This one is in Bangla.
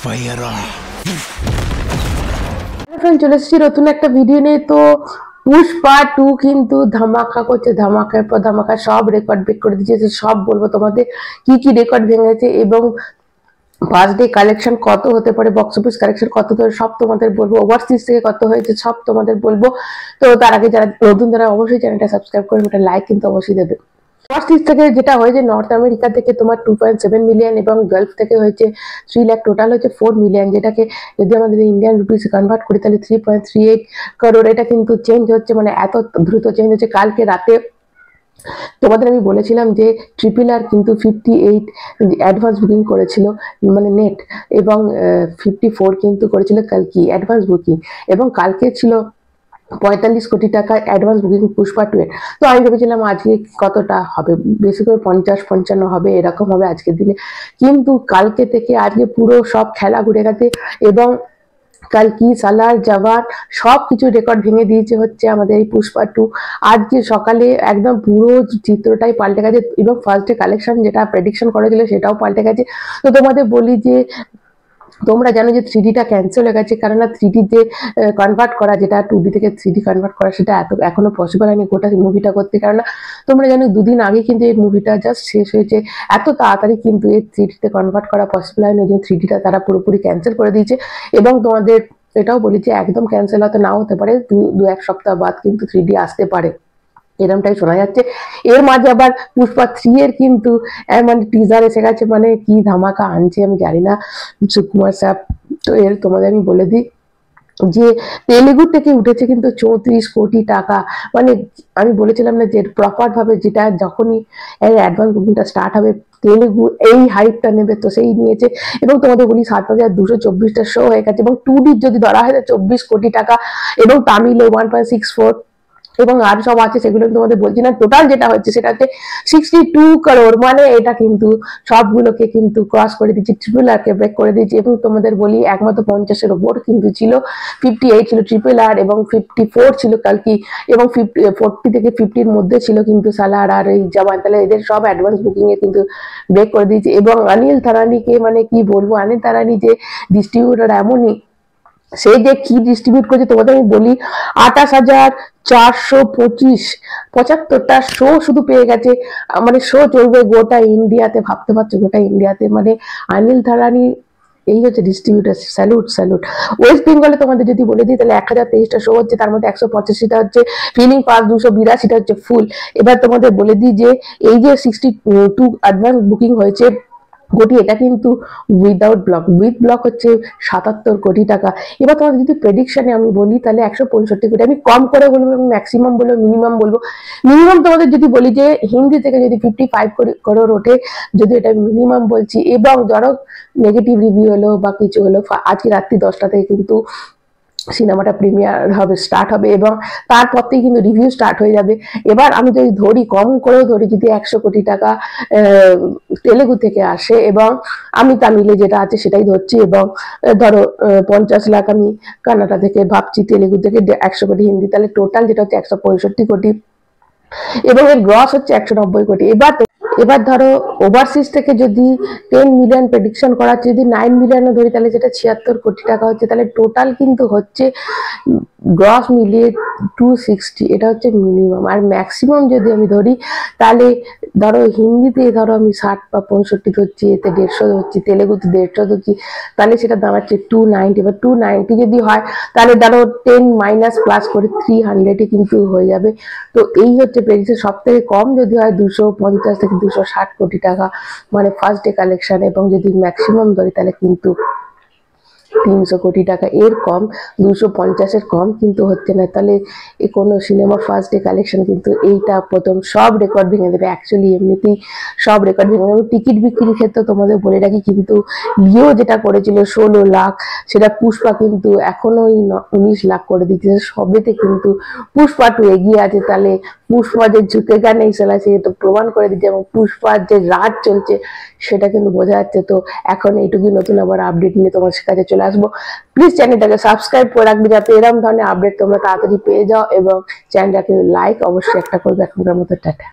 फायर চলে এসেছি নতুন একটা ভিডিও নিয়ে। তো পুষ্পা 2 কিন্তু ধামাকা করছে, ধামাকার পর ধামাকা, সব রেকর্ড ব্রেক করে দিয়েছে। সব বলবো তোমাদের কি কি রেকর্ড ভেঙেছে এবং ফার্স্ট ডে কালেকশন কত হতে পারে, বক্স অফিস কালেকশন কত সব তোমাদের বলবো, ওভারসিজ থেকে কত হয়েছে সব তোমাদের বলবো। তো তার আগে যারা নতুন তারা অবশ্যই চ্যানেলটা সাবস্ক্রাইব করবে, একটা লাইক কিন্তু অবশ্যই দেবে। ওভারসিজ থেকে যেটা হয়েছে নর্থ আমেরিকা থেকে তোমার 2.7 মিলিয়ন এবং গালফ থেকে হয়েছে 3 লাখ, টোটাল হচ্ছে 4 মিলিয়ন, যেটাকে যদি আমাদের ইন্ডিয়ান রুপিস কনভার্ট করি তাহলে 3.38 করোড়। এটা কিন্তু চেঞ্জ হচ্ছে, মানে এত দ্রুত চেঞ্জ হচ্ছে। কালকে রাতে তোমাদের আমি বলেছিলাম যে ট্রিপল আর কিন্তু 58 অ্যাডভান্স বুকিং করেছিল, মানে নেট, এবং 54 কিন্তু করেছিল কালকে অ্যাডভান্স বুকিং, এবং কালকে ছিল 45 কোটি টাকা অ্যাডভান্স বুকিং পুষ্পা 2 এর। তো আমি ভেবেছিলাম আজকে কতটা হবে, বেশি করে 50-55 হবে, এরকম হবে আজকের দিনে। কিন্তু কালকে থেকে আজকে পুরো সব খেলা ঘুরে গেছে এবং কালকি সালার জওয়ান সব কিছু রেকর্ড ভেঙে দিয়েছে হচ্ছে আমাদের এই পুষ্পা 2। আজকে সকালে একদম পুরো চিত্রটাই পাল্টে গেছে এবং ফার্স্ট ডে কালেকশন যেটা প্রেডিকশন করেছিল সেটাও পাল্টে গেছে। তো তোমাদের বলি যে তোমরা জানো যে 3Dটা ক্যান্সেল হয়ে গেছে, কারণ 3Dতে কনভার্ট করা, যেটা 2D থেকে 3D কনভার্ট করা, সেটা এখনো পসিবল হয়নি গোটা মুভিটা করতে। কারণ তোমরা জানো দুদিন আগে কিন্তু এই মুভিটা জাস্ট শেষ হয়েছে, এত তাড়াতাড়ি কিন্তু এই 3Dতে কনভার্ট করা পসিবল হয়নি, ওই জন্য 3Dটা তারা পুরোপুরি ক্যান্সেল করে দিয়েছে। এবং তোমাদের এটাও বলি যে একদম ক্যান্সেল হতে নাও হতে পারে, 2-1 সপ্তাহ বাদ কিন্তু 3D আসতে পারে, এরমটাই শোনা যাচ্ছে। এর মাঝে আবার পুষ্পা 3 এর কিন্তু মানে টিজার এসে গেছে, মানে কি ধামাকা আনছে আমি জানি না সুকুমার স্যার। তো এর তোমাদের আমি বলে দিই যে তেলেগু থেকে উঠেছে কিন্তু 34 কোটি টাকা। মানে আমি বলেছিলাম না যে প্রপার ভাবে যেটা যখনই অ্যাডভান্স বুকিংটা স্টার্ট হবে তেলেগু এই হাইপটা নেবে, তো সেই নিয়েছে। এবং তোমাদের বলি 7224টা শো হয়ে গেছে, এবং 2D যদি ধরা হয় 24 কোটি টাকা, এবং তামিলে 1.64, এবং আর সব আছে সেগুলো তোমাদের বলছি না। টোটাল যেটা হচ্ছে সেটা হচ্ছে 62 করোড়, মানে এটা কিন্তু সবগুলোকে কিন্তু ক্রস করে দিচ্ছে, ট্রিপল আর কে ব্রেক করে দিচ্ছে। এবং তোমাদের বলি একমাত্র 50-এর ওপর কিন্তু ছিল, 58 ছিল ট্রিপল আর এবং 54 ছিল কালকি, এবং 40 থেকে 50-এর মধ্যে ছিল কিন্তু সালার আর এই জওয়ান। তাহলে এদের সব অ্যাডভান্স বুকিং এ কিন্তু ব্রেক করে দিয়েছে। এবং অনিল তারানিকে মানে কি বলবো, অনিল তারানি যে ডিস্ট্রিবিউটর, এমনই সে যে কি ডিস্ট্রিবিউট করছে তোমাদের আমি বলি, 28,475টা শো শুধু পেয়ে গেছে। মানে শো চলবে গোটা ইন্ডিয়াতে, ভাবতে পারছো গোটা ইন্ডিয়াতে, মানে অনিল থারানি এই হচ্ছে ডিস্ট্রিবিউটার। Salute salute. ওয়েস্ট বেঙ্গলে তোমাদের যদি বলে দিই তাহলে 1023টা শো হচ্ছে, তার মধ্যে 185টা হচ্ছে ফিলিং পাস, 282টা হচ্ছে ফুল। এবার তোমাদের বলে দিই যে এই যে 62 অ্যাডভান্স বুকিং হয়েছে কোটি, এটা কিন্তু উইদাউট ব্লক, উইথ ব্লক হচ্ছে 77 কোটি টাকা। এবার তোমাদের যদি প্রেডিকশনে আমি বলি তাহলে 165 কোটি, আমি কম করে বলবো এবং ম্যাক্সিমাম বলবো, মিনিমাম বলবো। মিনিমাম তোমাদের যদি বলি যে হিন্দি থেকে যদি 55 করোড় ওঠে, যদি এটা মিনিমাম বলছি, এবং ধরো নেগেটিভ রিভিউ হলো বা কিছু হলো, আজকে রাত্রি 10টা থেকে কিন্তু সিনেমাটা প্রিমিয়ার হবে, স্টার্ট হবে, এবং তারপর থেকে কিন্তু রিভিউ স্টার্ট হয়ে যাবে। এবার আমি যদি ধরি, কম করেও ধরি, যদি 100 কোটি টাকা তেলেগু থেকে আসে, এবং আমি তামিলে যেটা আছে সেটাই ধরছি, এবং ধরো 50 লাখ আমি কানাডা থেকে ভাবছি, তেলেগু থেকে 100 কোটি হিন্দি, তাহলে টোটাল যেটা হচ্ছে 165 কোটি, এবং এর গ্রস হচ্ছে 190 কোটি। এবার ধরো ওভারসিজ থেকে যদি 10 মিলিয়ন প্রেডিকশন করা হচ্ছে, যদি 9 মিলিয়নও ধরি তাহলে যেটা 76 কোটি টাকা হচ্ছে, তাহলে টোটাল কিন্তু হচ্ছে গ্রস মিলিয়ে 260, এটা হচ্ছে মিনিমাম। আর ম্যাক্সিমাম যদি আমি ধরি তাহলে ধরো হিন্দিতে ধরো আমি 60 বা 65 ধরছি, এতে 150 ধরছি, তেলেগুতে 150 ধরছি, তাহলে সেটা দাঁড়াচ্ছে 290। এবার 290 যদি হয় তাহলে ধরো 10 মাইনাস প্লাস করে 300 কিন্তু হয়ে যাবে। তো এই হচ্ছে প্রেডিকশন। সব থেকে কম যদি হয় 250 থেকে 260 কোটি টাকা, মানে ফার্স্ট ডে কালেকশন, এবং যদি ম্যাক্সিমাম ধরি তাহলে কিন্তু 300 কোটি টাকা। এর কম 250-এর কম কিন্তু হচ্ছে না। তাহলে কোনো সিনেমা ফার্স্ট ডে কালেকশন কিন্তু এইটা প্রথম সব রেকর্ড ভেঙে দেবে। অ্যাকচুয়ালি এমনিতেই সব রেকর্ড ভেঙে দেবে। টিকিট বিক্রির ক্ষেত্রে তোমাদের বলে রাখি, কিন্তু লিও যেটা করেছিল 16 লাখ, সেটা পুষ্পা কিন্তু এখনো 19 লাখ করে দিচ্ছে। সবেতে কিন্তু পুষ্পা 2 এগিয়ে আছে। তাহলে পুষ্পা যে ঝুঁকেগা নেই সালা, সে তো প্রমাণ করে দিচ্ছে, এবং পুষ্পার যে রাজ চলছে সেটা কিন্তু বোঝা যাচ্ছে। তো এখন এইটুকুই, নতুন আবার আপডেট নিয়ে তোমার কাছে চলে আসবো। প্লিজ চ্যানেলটাকে সাবস্ক্রাইব করে রাখবে যাতে এরকম ধরনের আপডেট তোমরা তাড়াতাড়ি পেয়ে যাও, এবং চ্যানেলটাকে লাইক অবশ্যই একটা করবে। এখনকার মতো টাটা।